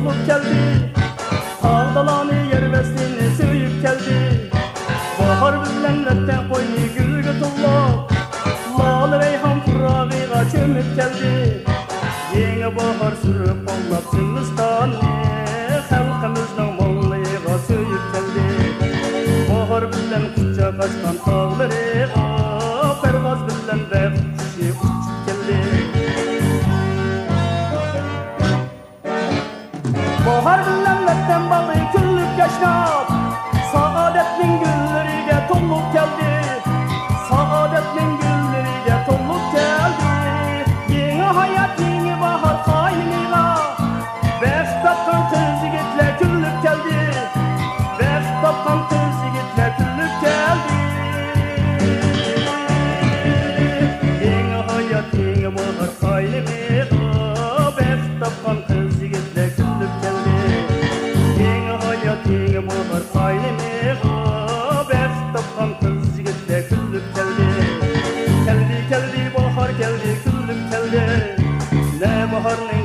bulup geldi. Ağdalanı yer beslini söyüp geldi. Bahar bilen letten koyni gülgü tullap, lal reyhan purağıga çömüp geldi. Yeni bahar sürüp kollap Zimistan'ı, halkımızdan mallığa söyüp geldi. Bahar bilen kucak açkan tağları, pervaz bilen bek kuşu uçup geldi. Bahar bilen letten balı küllüp yaşnap, saadetnin gülleriga tollup geldi. Saadetnin gülleriga tollup geldi. Yeni hayat yeni bahar kaynıga, beş tapkan kız yigitler küllüp geldi. Beş tapkan kız yigitler küllüp geldi. Yeni hayat yeni bahar kaynıga, beş tapkan kız yigitler küllüp geldi. Yeni hayat yeni bahar kaynıga, beş tapkan kız yigitler küllüp geldi. Keldi keldi bahar keldi küllüp geldi. Ne bahar ne